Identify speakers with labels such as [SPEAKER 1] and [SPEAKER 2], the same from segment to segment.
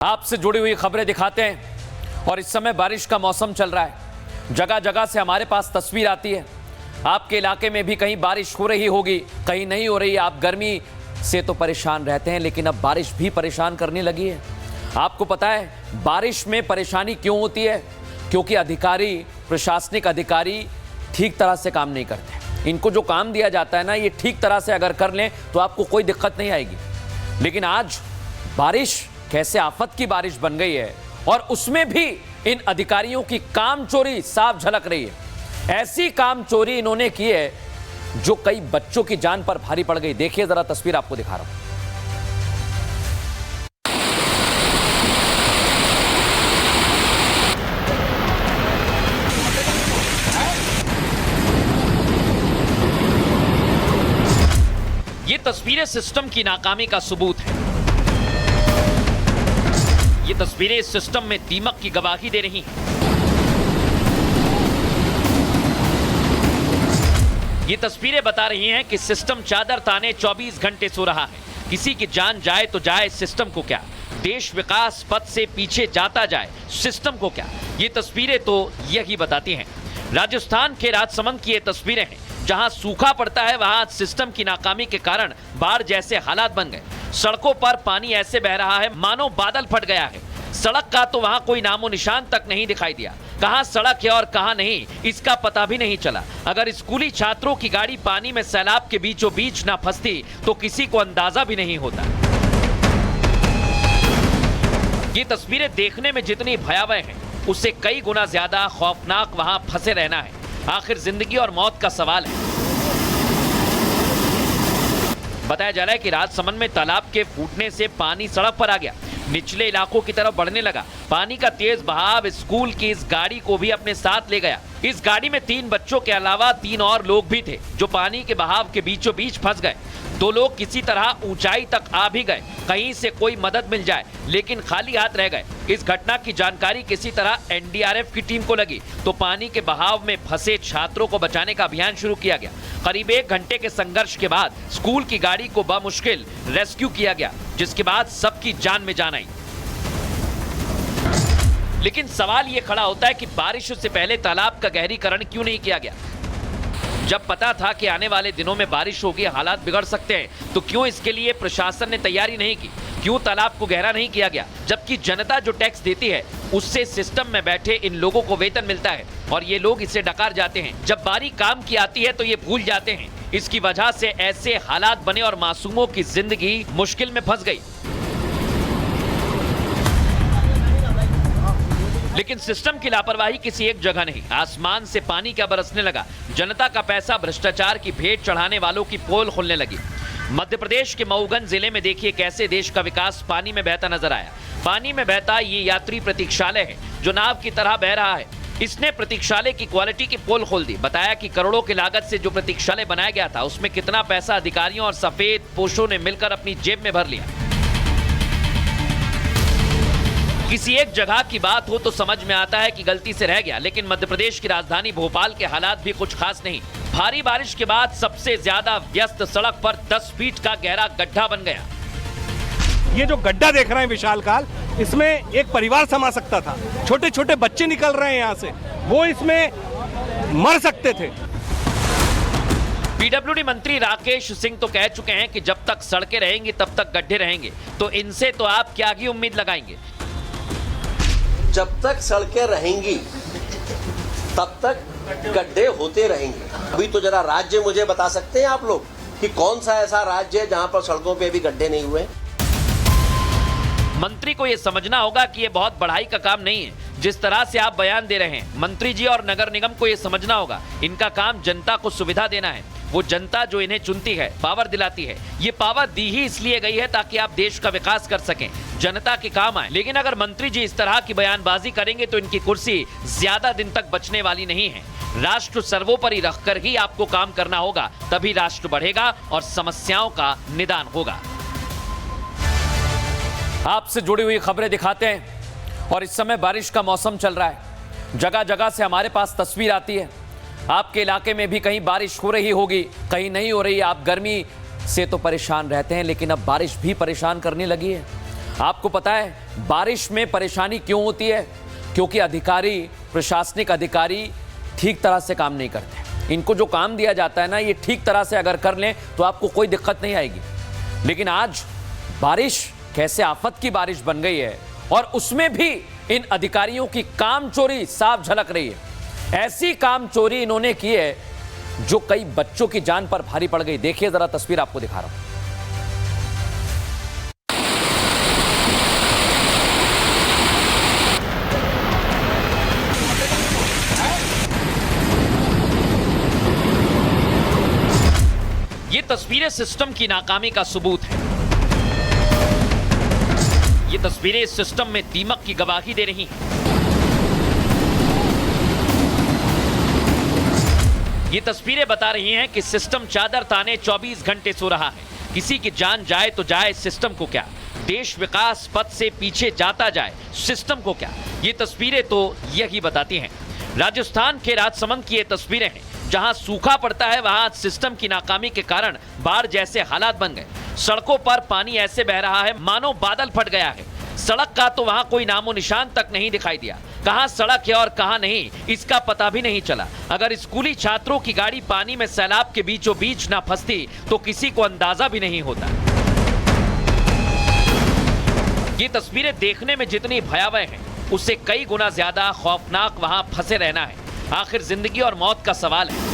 [SPEAKER 1] आपसे जुड़ी हुई खबरें दिखाते हैं और इस समय बारिश का मौसम चल रहा है। जगह जगह से हमारे पास तस्वीर आती है। आपके इलाके में भी कहीं बारिश हो रही होगी, कहीं नहीं हो रही। आप गर्मी से तो परेशान रहते हैं, लेकिन अब बारिश भी परेशान करने लगी है। आपको पता है बारिश में परेशानी क्यों होती है? क्योंकि अधिकारी, प्रशासनिक अधिकारी ठीक तरह से काम नहीं करते। इनको जो काम दिया जाता है ना, ये ठीक तरह से अगर कर लें तो आपको कोई दिक्कत नहीं आएगी। लेकिन आज बारिश कैसे आफत की बारिश बन गई है और उसमें भी इन अधिकारियों की काम चोरी साफ झलक रही है। ऐसी काम चोरी इन्होंने की है जो कई बच्चों की जान पर भारी पड़ गई। देखिए जरा तस्वीर आपको दिखा रहा हूं। ये तस्वीरें सिस्टम की नाकामी का सबूत है। ये तस्वीरें इस सिस्टम में दीमक की गवाही दे रही हैं। ये तस्वीरें बता रही हैं कि सिस्टम चादर ताने 24 घंटे सो रहा है। किसी की जान जाए तो जाए, सिस्टम को क्या? देश विकास पथ से पीछे जाता जाए, सिस्टम को क्या? ये तस्वीरें तो यही बताती हैं। राजस्थान के राजसमंद की ये तस्वीरें हैं। जहां सूखा पड़ता है वहां सिस्टम की नाकामी के कारण बाढ़ जैसे हालात बन गए। सड़कों पर पानी ऐसे बह रहा है मानो बादल फट गया है। सड़क का तो वहां कोई नामो निशान तक नहीं दिखाई दिया। कहां सड़क है और कहां नहीं, इसका पता भी नहीं चला। अगर स्कूली छात्रों की गाड़ी पानी में सैलाब के बीचों बीच ना फंसती तो किसी को अंदाजा भी नहीं होता। ये तस्वीरें देखने में जितनी भयावह हैं, उससे कई गुना ज्यादा खौफनाक वहां फंसे रहना है। आखिर जिंदगी और मौत का सवाल है। बताया जा रहा है कि राजसमंद में तालाब के फूटने से पानी सड़क पर आ गया, निचले इलाकों की तरफ बढ़ने लगा। पानी का तेज बहाव स्कूल की इस गाड़ी को भी अपने साथ ले गया। इस गाड़ी में 3 बच्चों के अलावा 3 और लोग भी थे जो पानी के बहाव के बीचों बीच फंस गए। 2 लोग किसी तरह ऊंचाई तक आ भी गए, कहीं से कोई मदद मिल जाए, लेकिन खाली हाथ रह गए। इस घटना की जानकारी किसी तरह एनडीआरएफ की टीम को लगी तो पानी के बहाव में फंसे छात्रों को बचाने का अभियान शुरू किया गया। करीब 1 घंटे के संघर्ष के बाद स्कूल की गाड़ी को बामुश्किल रेस्क्यू किया गया, जिसके बाद सबकी जान में जान आई। लेकिन सवाल यह खड़ा होता है कि बारिश से पहले तालाब का गहरीकरण क्यों नहीं किया गया? जब पता था कि आने वाले दिनों में बारिश होगी, हालात बिगड़ सकते हैं, तो क्यों इसके लिए प्रशासन ने तैयारी नहीं की? क्यों तालाब को गहरा नहीं किया गया? जबकि जनता जो टैक्स देती है उससे सिस्टम में बैठे इन लोगों को वेतन मिलता है और ये लोग इसे डकार जाते हैं। जब बारी काम की आती है तो ये भूल जाते हैं। इसकी वजह से ऐसे हालात बने और मासूमों की जिंदगी मुश्किल में फंस गई। लेकिन सिस्टम की लापरवाही किसी एक जगह नहीं, आसमान से पानी क्या बरसने लगा। जनता का पैसा भ्रष्टाचार की भेंट चढ़ाने वालों की पोल खुलने लगी। मध्य प्रदेश के मऊगंज जिले में देखिए कैसे देश का विकास पानी में बहता नजर आया। पानी में बहता ये यात्री प्रतीक्षालय है जो नाव की तरह बह रहा है। इसने प्रतीक्षालय की क्वालिटी की पोल खोल दी। बताया कि करोड़ों की लागत से जो प्रतीक्षालय बनाया गया था उसमें कितना पैसा अधिकारियों और सफेद पोशों ने मिलकर अपनी जेब में भर लिया। किसी एक जगह की बात हो तो समझ में आता है कि गलती से रह गया, लेकिन मध्य प्रदेश की राजधानी भोपाल के हालात भी कुछ खास नहीं। भारी बारिश के बाद सबसे ज्यादा व्यस्त सड़क पर 10 फीट का गहरा गड्ढा बन गया।
[SPEAKER 2] ये जो गड्ढा देख रहे हैं विशालकाय, इसमें एक परिवार समा सकता था। छोटे छोटे बच्चे निकल रहे हैं यहाँ से, वो इसमें मर सकते थे।
[SPEAKER 1] पीडब्ल्यूडी मंत्री राकेश सिंह तो कह चुके हैं कि जब तक सड़कें रहेंगी तब तक गड्ढे रहेंगे, तो इनसे तो आप क्या ही उम्मीद लगाएंगे?
[SPEAKER 3] जब तक सड़कें रहेंगी तब तक गड्ढे होते रहेंगे। अभी तो जरा राज्य मुझे बता सकते हैं आप लोग कि कौन सा ऐसा राज्य है जहां पर सड़कों पे भी गड्ढे नहीं हुए?
[SPEAKER 1] मंत्री को यह समझना होगा कि यह बहुत बढ़ाई का काम नहीं है जिस तरह से आप बयान दे रहे हैं। मंत्री जी और नगर निगम को यह समझना होगा, इनका काम जनता को सुविधा देना है। वो जनता जो इन्हें चुनती है, पावर दिलाती है, ये पावर दी ही इसलिए गई है ताकि आप देश का विकास कर सकें, जनता के काम आए। लेकिन अगर मंत्री जी इस तरह की बयानबाजी करेंगे तो इनकी कुर्सी ज्यादा दिन तक बचने वाली नहीं है। राष्ट्र सर्वोपरि रखकर ही आपको काम करना होगा, तभी राष्ट्र बढ़ेगा और समस्याओं का निदान होगा। आपसे जुड़ी हुई खबरें दिखाते हैं और इस समय बारिश का मौसम चल रहा है। जगह जगह से हमारे पास तस्वीर आती है। आपके इलाके में भी कहीं बारिश हो रही होगी, कहीं नहीं हो रही। आप गर्मी से तो परेशान रहते हैं, लेकिन अब बारिश भी परेशान करने लगी है। आपको पता है बारिश में परेशानी क्यों होती है? क्योंकि अधिकारी, प्रशासनिक अधिकारी ठीक तरह से काम नहीं करते। इनको जो काम दिया जाता है ना, ये ठीक तरह से अगर कर लें तो आपको कोई दिक्कत नहीं आएगी। लेकिन आज बारिश कैसे आफत की बारिश बन गई है और उसमें भी इन अधिकारियों की काम चोरी साफ झलक रही है। ऐसी काम चोरी इन्होंने की है जो कई बच्चों की जान पर भारी पड़ गई। देखिए जरा तस्वीर आपको दिखा रहा हूं। ये तस्वीरें सिस्टम की नाकामी का सबूत है। ये तस्वीरें इस सिस्टम में दीमक की गवाही दे रही हैं। ये तस्वीरें बता रही हैं कि सिस्टम चादर ताने 24 घंटे सो रहा है। किसी की जान जाए तो जाए, सिस्टम को क्या? देश विकास पथ से पीछे जाता जाए, सिस्टम को क्या? ये तस्वीरें तो यही बताती हैं। राजस्थान के राजसमंद की ये तस्वीरें हैं, जहां सूखा पड़ता है वहां सिस्टम की नाकामी के कारण बाढ़ जैसे हालात बन गए। सड़कों पर पानी ऐसे बह रहा है मानो बादल फट गया है। सड़क का तो वहां कोई नामो निशान तक नहीं दिखाई दिया। कहां सड़क है और कहां नहीं, इसका पता भी नहीं चला। अगर स्कूली छात्रों की गाड़ी पानी में सैलाब के बीचों बीच ना फंसती तो किसी को अंदाजा भी नहीं होता। ये तस्वीरें देखने में जितनी भयावह हैं, उससे कई गुना ज्यादा खौफनाक वहां फंसे रहना है। आखिर जिंदगी और मौत का सवाल है।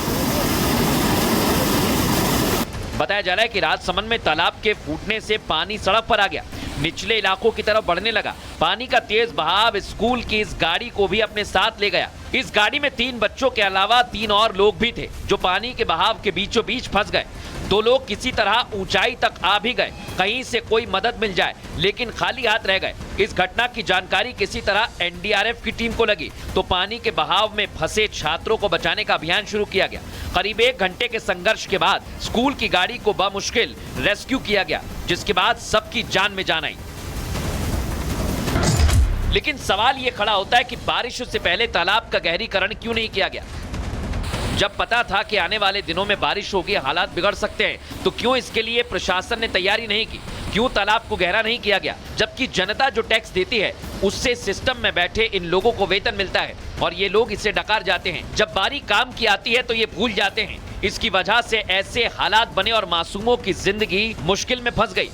[SPEAKER 1] बताया जा रहा है कि राजसमंद में तालाब के फूटने से पानी सड़क पर आ गया, निचले इलाकों की तरफ बढ़ने लगा। पानी का तेज बहाव स्कूल की इस गाड़ी को भी अपने साथ ले गया। इस गाड़ी में 3 बच्चों के अलावा 3 और लोग भी थे जो पानी के बहाव के बीचों बीच फंस गए। 2 लोग किसी तरह ऊंचाई तक आ भी गए, कहीं से कोई मदद मिल जाए, लेकिन खाली हाथ रह गए। इस घटना की जानकारी किसी तरह एनडीआरएफ की टीम को लगी तो पानी के बहाव में फंसे छात्रों को बचाने का अभियान शुरू किया गया। करीब 1 घंटे के संघर्ष के बाद स्कूल की गाड़ी को बमुश्किल रेस्क्यू किया गया, जिसके बाद सबकी जान में जान आई। लेकिन सवाल यह खड़ा होता है कि बारिश से पहले तालाब का गहरीकरण क्यों नहीं किया गया? जब पता था कि आने वाले दिनों में बारिश होगी, हालात बिगड़ सकते हैं, तो क्यों इसके लिए प्रशासन ने तैयारी नहीं की? क्यों तालाब को गहरा नहीं किया गया? जबकि जनता जो टैक्स देती है उससे सिस्टम में बैठे इन लोगों को वेतन मिलता है और ये लोग इसे डकार जाते हैं। जब बारी काम की आती है तो ये भूल जाते हैं। इसकी वजह से ऐसे हालात बने और मासूमों की जिंदगी मुश्किल में फंस गई।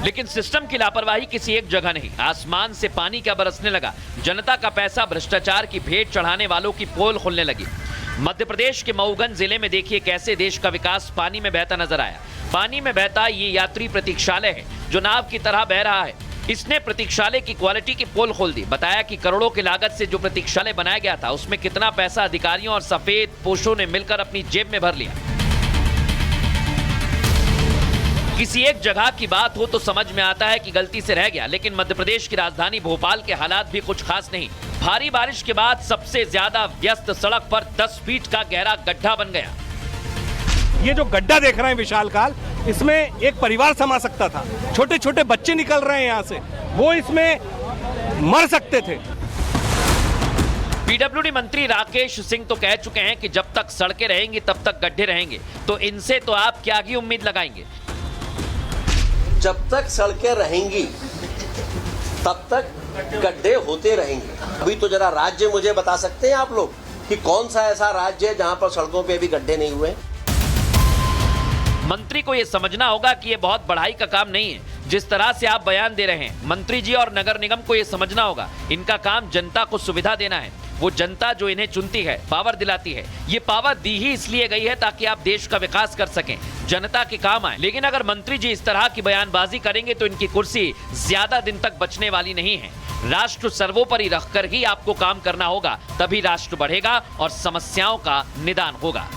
[SPEAKER 1] लेकिन सिस्टम की लापरवाही किसी एक जगह नहीं, आसमान से पानी क्या बरसने लगा। जनता का पैसा भ्रष्टाचार की भेंट चढ़ाने वालों की पोल खुलने लगी। मध्य प्रदेश के मऊगंज जिले में देखिए कैसे देश का विकास पानी में बहता नजर आया। पानी में बहता ये यात्री प्रतीक्षालय है जो नाव की तरह बह रहा है। इसने प्रतीक्षालय की क्वालिटी की पोल खोल दी। बताया कि करोड़ों की लागत से जो प्रतीक्षालय बनाया गया था उसमें कितना पैसा अधिकारियों और सफेद पोशों ने मिलकर अपनी जेब में भर लिया। किसी एक जगह की बात हो तो समझ में आता है कि गलती से रह गया, लेकिन मध्य प्रदेश की राजधानी भोपाल के हालात भी कुछ खास नहीं। भारी बारिश के बाद सबसे ज्यादा व्यस्त सड़क पर 10 फीट का गहरा गड्ढा बन गया।
[SPEAKER 2] ये जो गड्ढा देख रहे हैं विशालकाय, इसमें एक परिवार समा सकता था। छोटे छोटे बच्चे निकल रहे हैं यहाँ से, वो इसमें मर सकते थे।
[SPEAKER 1] पीडब्ल्यूडी मंत्री राकेश सिंह तो कह चुके हैं कि जब तक सड़कें रहेंगी तब तक गड्ढे रहेंगे, तो इनसे तो आप क्या ही उम्मीद लगाएंगे?
[SPEAKER 3] जब तक सड़कें रहेंगी तब तक गड्ढे होते रहेंगे। अभी तो जरा राज्य मुझे बता सकते हैं आप लोग कि कौन सा ऐसा राज्य है जहां पर सड़कों पे भी गड्ढे नहीं हुए?
[SPEAKER 1] मंत्री को यह समझना होगा कि यह बहुत बढ़ाई का काम नहीं है जिस तरह से आप बयान दे रहे हैं। मंत्री जी और नगर निगम को यह समझना होगा, इनका काम जनता को सुविधा देना है। वो जनता जो इन्हें चुनती है, पावर दिलाती है, ये पावर दी ही इसलिए गई है ताकि आप देश का विकास कर सकें, जनता के काम आए। लेकिन अगर मंत्री जी इस तरह की बयानबाजी करेंगे तो इनकी कुर्सी ज्यादा दिन तक बचने वाली नहीं है। राष्ट्र सर्वोपरि रखकर ही आपको काम करना होगा, तभी राष्ट्र बढ़ेगा और समस्याओं का निदान होगा।